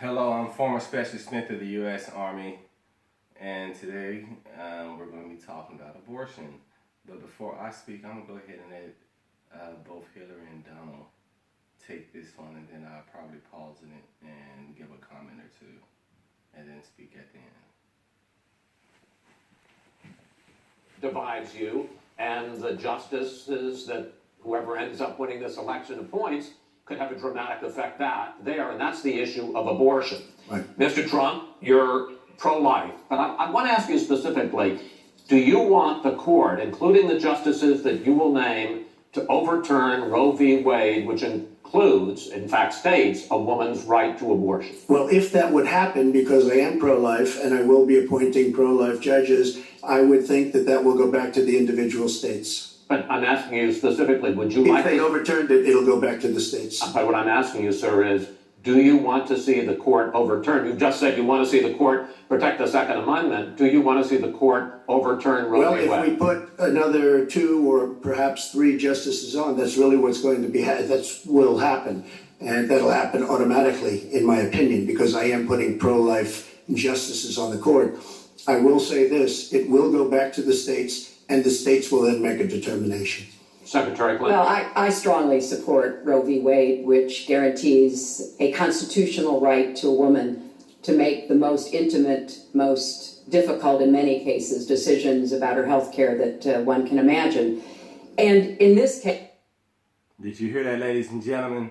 Hello, I'm former Special Smith of the U.S. Army, and today we're going to be talking about abortion. But before I speak, I'm going to go ahead and let both Hillary and Donald take this one, and then I'll probably pause in it and give a comment or two, and then speak at the end. Divides you, and the justices that whoever ends up winning this election appoints could have a dramatic effect there, and that's the issue of abortion. Right. Mr. Trump, you're pro-life, but I want to ask you specifically, do you want the court, including the justices that you will name, to overturn Roe v. Wade, which includes, in fact states, a woman's right to abortion? Well, if that would happen, because I am pro-life and I will be appointing pro-life judges, I would think that that will go back to the individual states. But I'm asking you specifically, would you If they overturned it, it'll go back to the states. But what I'm asking you, sir, is do you want to see the court overturn? You've just said you want to see the court protect the Second Amendment. Do you want to see the court overturn Roe v. Wade? Well, if we put another 2 or perhaps 3 justices on, that's really what's going to be, that will happen. And that'll happen automatically, in my opinion, because I am putting pro-life justices on the court. I will say this, it will go back to the states, and the states will then make a determination. Secretary Clinton. Well, I strongly support Roe v. Wade, which guarantees a constitutional right to a woman to make the most intimate, most difficult in many cases, decisions about her health care that one can imagine. And in this case... Did you hear that, ladies and gentlemen?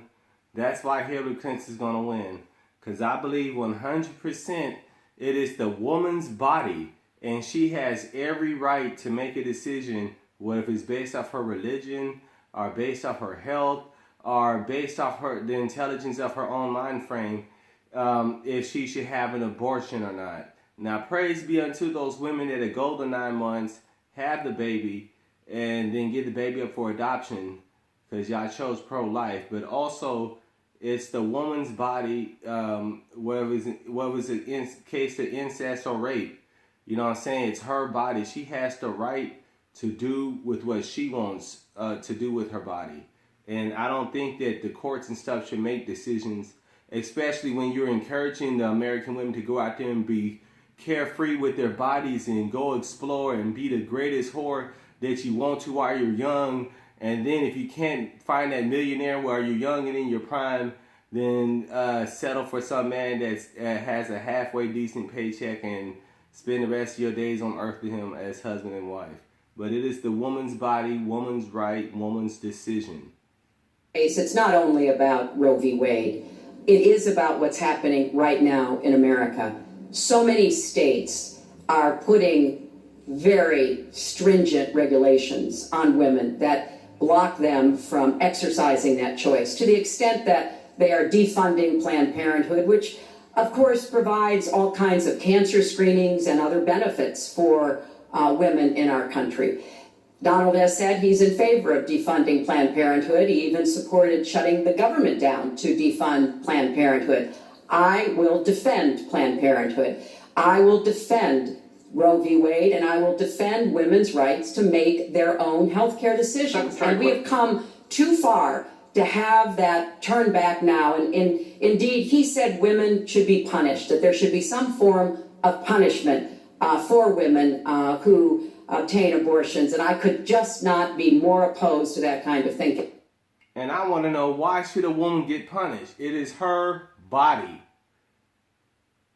That's why Hillary Clinton is going to win. Because I believe 100% it is the woman's body, and she has every right to make a decision, whether it's based off her religion, or based off her health, or based off the intelligence of her own mind frame, if she should have an abortion or not. Now, praise be unto those women that go the 9 months, have the baby, and then get the baby up for adoption, because y'all chose pro-life. But also, it's the woman's body, whether it's in case of incest or rape. You know what I'm saying? It's her body. She has the right to do with what she wants to do with her body. And I don't think that the courts and stuff should make decisions, especially when you're encouraging the American women to go out there and be carefree with their bodies and go explore and be the greatest whore that you want to while you're young. And then if you can't find that millionaire while you're young and in your prime, then settle for some man that has a halfway decent paycheck and spend the rest of your days on earth with him as husband and wife. But it is the woman's body, woman's right, woman's decision. It's not only about Roe v. Wade. It is about what's happening right now in America. So many states are putting very stringent regulations on women that block them from exercising that choice, to the extent that they are defunding Planned Parenthood, which of course provides all kinds of cancer screenings and other benefits for women in our country. Donald has said he's in favor of defunding Planned Parenthood. He even supported shutting the government down to defund Planned Parenthood. I will defend Planned Parenthood. I will defend Roe v. Wade, and I will defend women's rights to make their own health care decisions. And we have come too far to have that turn back now. And indeed, he said women should be punished, that there should be some form of punishment for women who obtain abortions. And I could just not be more opposed to that kind of thinking. And I want to know, why should a woman get punished? It is her body.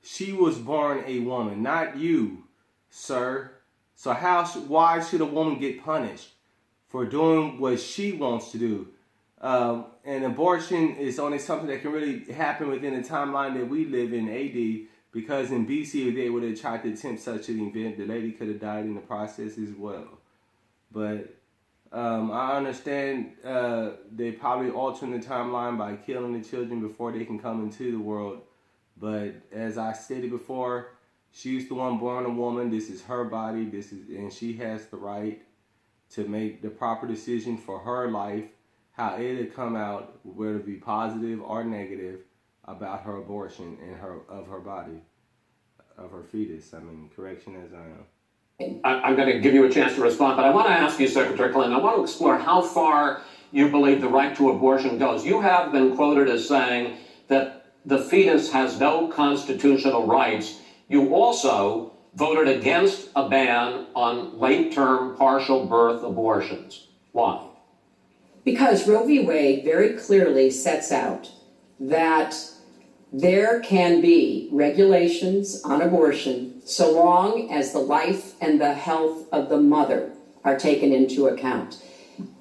She was born a woman, not you, sir. So why should a woman get punished for doing what she wants to do? And abortion is only something that can really happen within the timeline that we live in, AD, because in BC, if they would have tried to attempt such an event, the lady could have died in the process as well. But I understand they probably altering the timeline by killing the children before they can come into the world. But as I stated before, she's the one born a woman. This is her body. And she has the right to make the proper decision for her life, how it'll come out, whether it be positive or negative, about her abortion and of her body, of her fetus. I mean, correction as I am. I'm going to give you a chance to respond, but I want to ask you, Secretary Clinton, I want to explore how far you believe the right to abortion goes. You have been quoted as saying that the fetus has no constitutional rights, you also voted against a ban on late-term partial birth abortions. Why? Because Roe v. Wade very clearly sets out that there can be regulations on abortion so long as the life and the health of the mother are taken into account.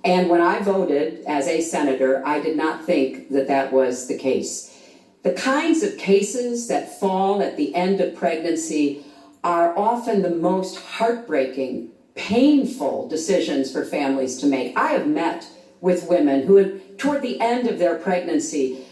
And when I voted as a senator, I did not think that that was the case. The kinds of cases that fall at the end of pregnancy are often the most heartbreaking, painful decisions for families to make. I have met with women who, toward the end of their pregnancy,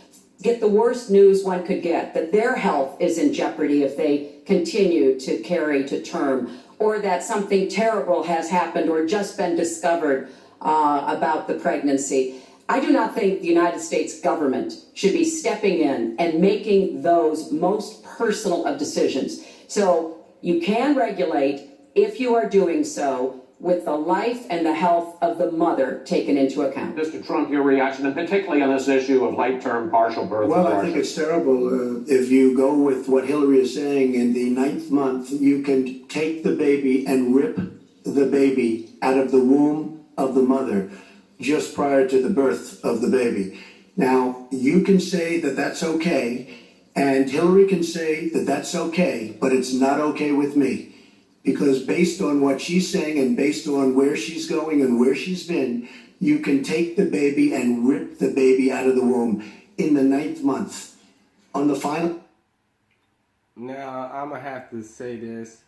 get the worst news one could get, that their health is in jeopardy if they continue to carry to term, or that something terrible has happened or just been discovered about the pregnancy. I do not think the United States government should be stepping in and making those most personal of decisions. So you can regulate, if you are doing so, with the life and the health of the mother taken into account. Mr. Trump, your reaction, and particularly on this issue of late-term partial birth Well, abortion. I think it's terrible. If you go with what Hillary is saying, in the 9th month, you can take the baby and rip the baby out of the womb of the mother just prior to the birth of the baby. Now, you can say that that's okay, and Hillary can say that that's okay, but it's not okay with me. Because based on what she's saying and based on where she's going and where she's been, you can take the baby and rip the baby out of the womb in the 9th month. On the final... Now, I'm going to have to say this.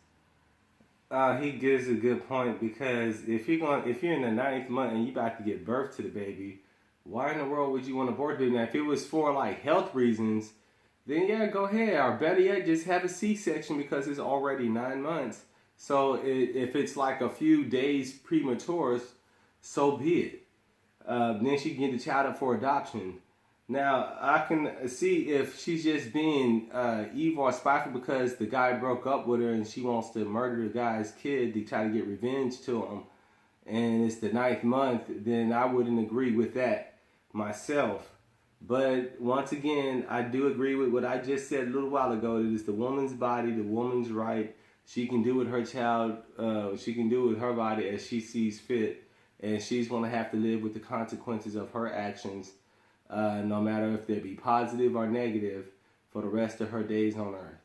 He gives a good point, because if you're in the 9th month and you about to give birth to the baby, why in the world would you want to abort the baby? Now, if it was for like health reasons, then yeah, go ahead. Or better yet, just have a C-section because it's already 9 months. So if it's like a few days premature, so be it. Then she can get the child up for adoption. Now, I can see if she's just being evil or spiteful because the guy broke up with her and she wants to murder the guy's kid to try to get revenge to him, and it's the 9th month, then I wouldn't agree with that myself. But once again, I do agree with what I just said a little while ago. It is the woman's body, the woman's right. She can do with her child, she can do with her body as she sees fit, and she's going to have to live with the consequences of her actions, no matter if they be positive or negative, for the rest of her days on earth.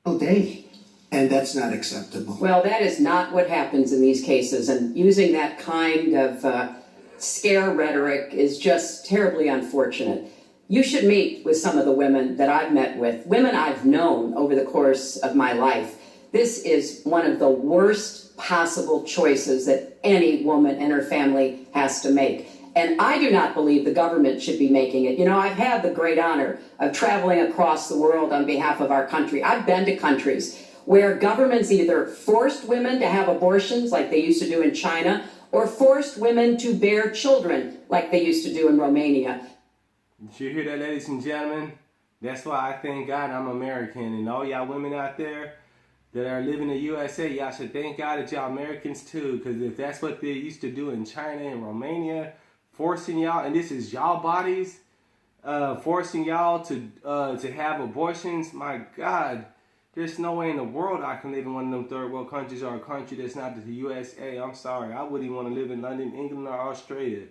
Oh, day. And that's not acceptable. Well, that is not what happens in these cases, and using that kind of scare rhetoric is just terribly unfortunate. You should meet with some of the women that I've met with, women I've known over the course of my life. This is one of the worst possible choices that any woman and her family has to make. And I do not believe the government should be making it. You know, I've had the great honor of traveling across the world on behalf of our country. I've been to countries where governments either forced women to have abortions like they used to do in China, or forced women to bear children like they used to do in Romania. Did you hear that, ladies and gentlemen? That's why I thank God I'm American. And all y'all women out there that are living in the USA, y'all should thank God that y'all Americans too. Because if that's what they used to do in China and Romania, forcing y'all, and this is y'all bodies, forcing y'all to have abortions, my God, there's no way in the world I can live in one of them third world countries or a country that's not the USA. I'm sorry. I wouldn't even want to live in London, England, or Australia.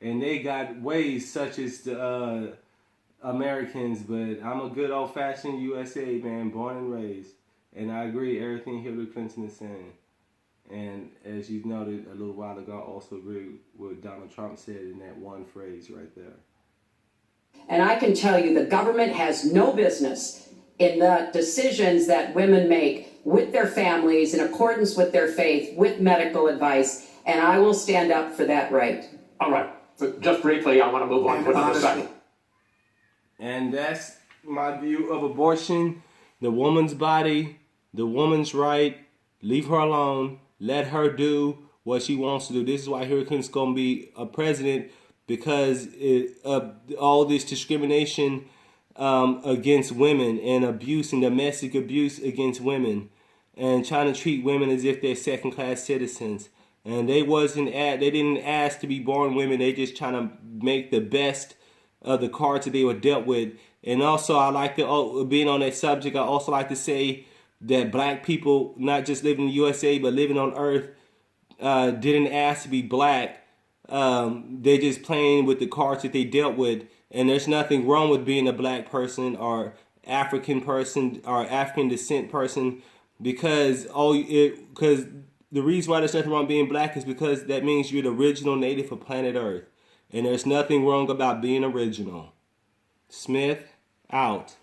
And they got ways such as the Americans, but I'm a good old-fashioned USA man, born and raised. And I agree everything Hillary Clinton is saying. And as you noted a little while ago, I also agree with what Donald Trump said in that one phrase right there. And I can tell you the government has no business in the decisions that women make with their families in accordance with their faith, with medical advice, and I will stand up for that right. All right. Just briefly, I want to move on to another second. And that's my view of abortion. The woman's body, the woman's right. Leave her alone. Let her do what she wants to do. This is why Hillary Clinton's going to be a president, because all this discrimination against women and abuse and domestic abuse against women, and trying to treat women as if they're second-class citizens. And they didn't ask to be born women. They just trying to make the best of the cards that they were dealt with. And also, I like to, being on that subject, I also like to say that black people, not just living in the USA, but living on Earth, didn't ask to be black. They just playing with the cards that they dealt with. And there's nothing wrong with being a black person or African person or African descent person, because the reason why there's nothing wrong being black is because that means you're the original native of planet Earth. And there's nothing wrong about being original. Smith, out.